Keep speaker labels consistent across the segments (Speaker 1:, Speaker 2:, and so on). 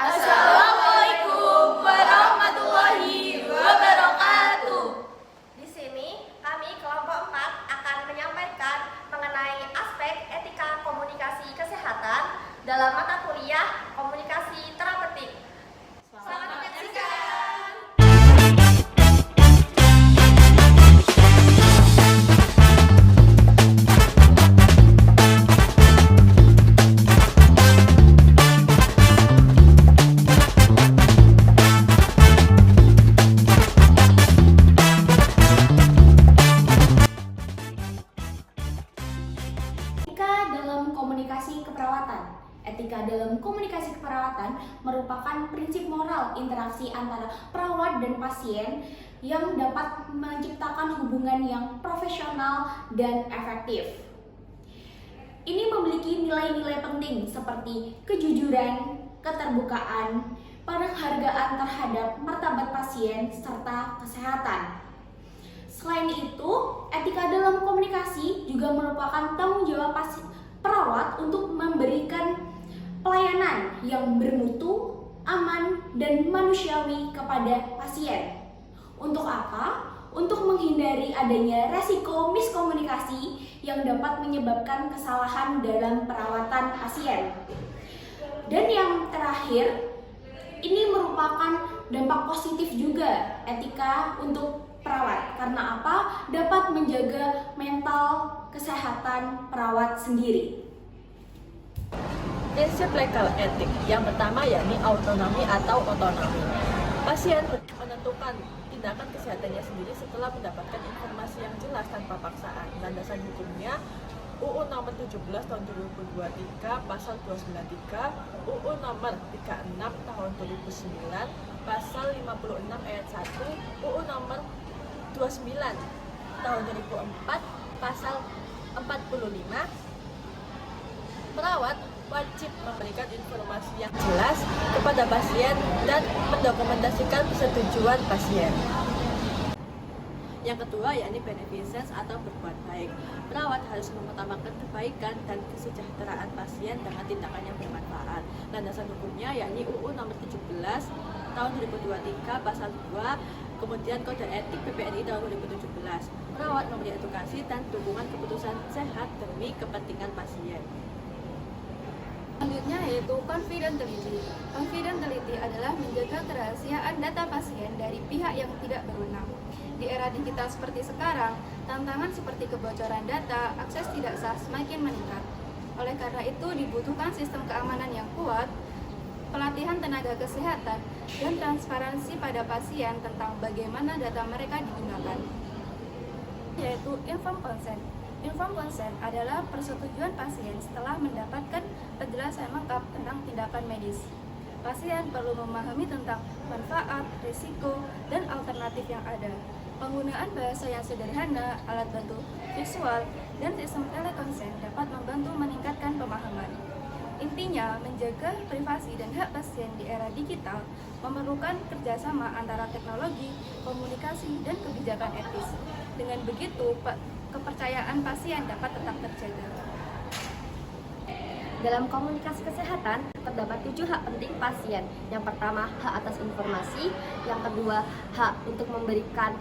Speaker 1: Assalamualaikum warahmatullahi wabarakatuh.
Speaker 2: Di sini kami kelompok 4 akan menyampaikan mengenai aspek etika komunikasi kesehatan dalam mata kuliah komunikasi terapeutik. Selamat menyaksikan.
Speaker 3: Etika dalam komunikasi keperawatan merupakan prinsip moral interaksi antara perawat dan pasien yang dapat menciptakan hubungan yang profesional dan efektif. Ini memiliki nilai-nilai penting seperti kejujuran, keterbukaan, penghargaan terhadap martabat pasien, serta kesehatan. Selain itu, etika dalam komunikasi juga merupakan tanggung jawab perawat untuk memberikan pelayanan yang bermutu, aman, dan manusiawi kepada pasien. Untuk apa? Untuk menghindari adanya resiko miskomunikasi yang dapat menyebabkan kesalahan dalam perawatan pasien. Dan yang terakhir, ini merupakan dampak positif juga etika untuk perawat. Karena apa? Dapat menjaga mental kesehatan perawat sendiri.
Speaker 1: Prinsip legal etik yang pertama yakni autonomi atau otonomi. Pasien menentukan tindakan kesehatannya sendiri setelah mendapatkan informasi yang jelas tanpa paksaan. Landasan hukumnya UU nomor 17 tahun 2023 pasal 293, UU nomor 36 tahun 2009 pasal 56 ayat 1, UU nomor 29 tahun 2004 pasal 45. Perawat wajib memberikan informasi yang jelas kepada pasien dan mendokumentasikan persetujuan pasien. Yang kedua yakni beneficence atau berbuat baik. Perawat harus mengutamakan kebaikan dan kesejahteraan pasien dengan tindakan yang bermanfaat. Landasan hukumnya yakni UU nomor 17 tahun 2023 pasal 2, kemudian Kode Etik PPNI tahun 2017. Perawat memberi edukasi dan dukungan keputusan sehat demi kepentingan pasien.
Speaker 4: Selanjutnya yaitu confidentiality. Confidentiality adalah menjaga kerahasiaan data pasien dari pihak yang tidak berwenang. Di era digital seperti sekarang, tantangan seperti kebocoran data, akses tidak sah semakin meningkat. Oleh karena itu dibutuhkan sistem keamanan yang kuat, pelatihan tenaga kesehatan, dan transparansi pada pasien tentang bagaimana data mereka digunakan. Yaitu informed consent. Informed consent adalah persetujuan pasien setelah mendapatkan penjelasan lengkap tentang tindakan medis. Pasien perlu memahami tentang manfaat, risiko, dan alternatif yang ada. Penggunaan bahasa yang sederhana, alat bantu visual, dan sistem telekonsen dapat membantu meningkatkan pemahaman. Intinya, menjaga privasi dan hak pasien di era digital memerlukan kerjasama antara teknologi, komunikasi, dan kebijakan etis. Dengan begitu, kepercayaan pasien dapat tetap terjaga.
Speaker 2: Dalam komunikasi kesehatan, terdapat 7 hak penting pasien. Yang pertama, hak atas informasi. Yang kedua, hak untuk memberikan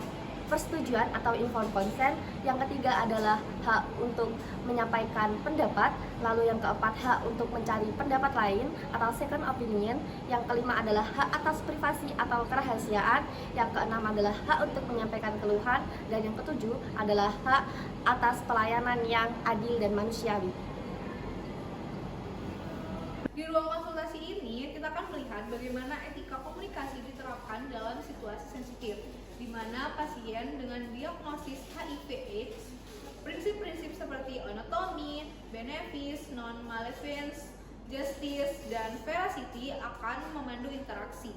Speaker 2: persetujuan atau informed consent. Yang ketiga adalah hak untuk menyampaikan pendapat. Lalu yang keempat, hak untuk mencari pendapat lain atau second opinion. Yang kelima adalah hak atas privasi atau kerahasiaan. Yang keenam adalah hak untuk menyampaikan keluhan. Dan yang ketujuh adalah hak atas pelayanan yang adil dan manusiawi.
Speaker 5: Di ruang konsultasi ini, kita akan melihat bagaimana etika komunikasi diterapkan dalam situasi sensitif, di mana pasien dengan diagnosis HIV/AIDS, prinsip-prinsip seperti anatomi, benefits, non-maleficence, justice, dan veracity akan memandu interaksi.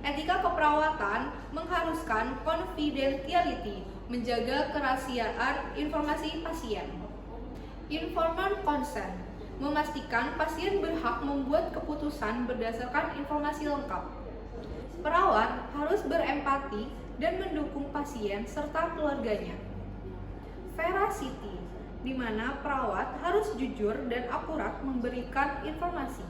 Speaker 5: Etika keperawatan mengharuskan confidentiality, menjaga kerahasiaan informasi pasien. Informed consent memastikan pasien berhak membuat keputusan berdasarkan informasi lengkap. Perawat harus berempati dan mendukung pasien serta keluarganya. Veracity, di mana perawat harus jujur dan akurat memberikan informasi.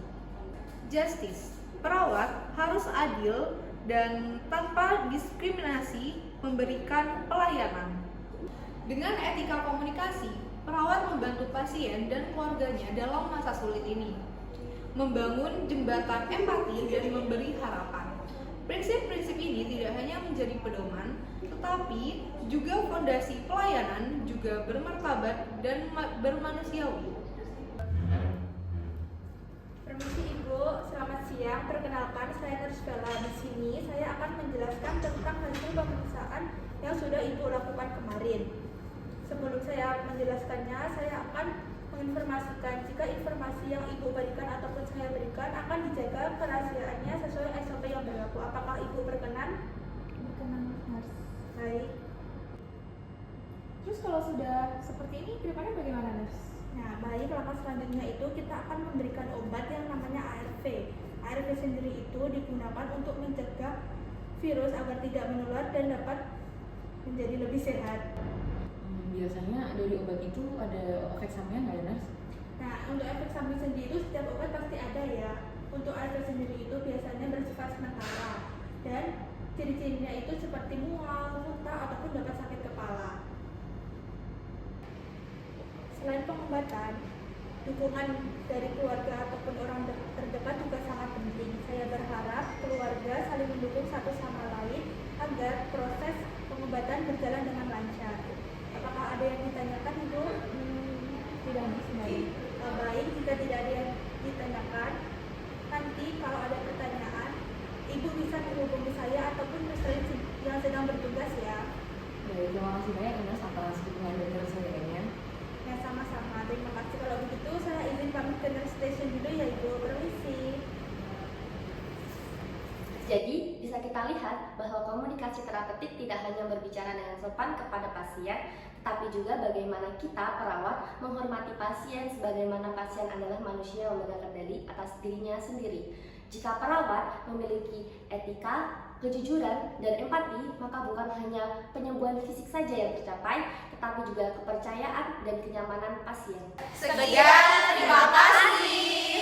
Speaker 5: justice. Perawat harus adil dan tanpa diskriminasi memberikan pelayanan. Dengan etika komunikasi, perawat membantu pasien dan keluarganya dalam masa sulit ini, membangun jembatan empati dan memberi harapan. Prinsip-prinsip ini tidak hanya menjadi pedoman, tetapi juga fondasi pelayanan, juga bermartabat dan bermanusiawi.
Speaker 6: Permisi Ibu, selamat siang. Perkenalkan, saya Nurse Bella. Di sini saya akan menjelaskan tentang hasil pemeriksaan yang sudah Ibu lakukan kemarin. Sebelum saya menjelaskannya, saya akan menginformasikan jika informasi yang Ibu berikan ataupun saya berikan akan dijaga kerahasiaannya sesuai SOP yang berlaku. Apakah Ibu berkenan?
Speaker 3: Berkenan, Nurse.
Speaker 6: Baik.
Speaker 3: Terus kalau sudah seperti ini, kedepannya bagaimana, Nurse?
Speaker 6: Nah, baik, langkah selanjutnya itu kita akan memberikan obat yang namanya ARV. ARV sendiri itu digunakan untuk mencegah virus agar tidak menular dan dapat menjadi lebih sehat.
Speaker 7: Biasanya dari obat itu ada efek sampingnya nggak ya, Nurse?
Speaker 6: Nah, untuk efek samping sendiri itu setiap obat pasti ada ya. Untuk ARV sendiri itu biasanya bersifat sementara dan ciri-cirinya itu seperti mual, muntah, ataupun dapat sakit kepala. Selain pengobatan, dukungan dari keluarga ataupun orang terdekat juga sangat penting. Saya berharap keluarga saling mendukung satu sama lain agar proses pengobatan berjalan dengan lancar. Apakah ada yang ditanyakan, Ibu?
Speaker 3: Tidak ada sebenarnya.
Speaker 6: Baik, jika tidak ada yang ditanyakan, nanti kalau ada pertanyaan, Ibu bisa menghubungi saya ataupun Nurse yang sedang bertugas ya.
Speaker 7: Baik, terima kasih banyak Nurse atas dukungan dan kesediaannya.
Speaker 6: Ya, sama-sama. Terima kasih. Kalau begitu saya izin pamit ke nurse station dulu ya Ibu. Permisi.
Speaker 2: Jadi, bisa kita lihat bahwa komunikasi terapeutik tidak hanya berbicara dengan sopan kepada pasien, tetapi juga bagaimana kita, perawat, menghormati pasien sebagaimana pasien adalah manusia yang memegang kendali atas dirinya sendiri. Jika perawat memiliki etika, kejujuran, dan empati, maka bukan hanya penyembuhan fisik saja yang tercapai, tetapi juga kepercayaan dan kenyamanan pasien.
Speaker 3: Sekian, terima kasih.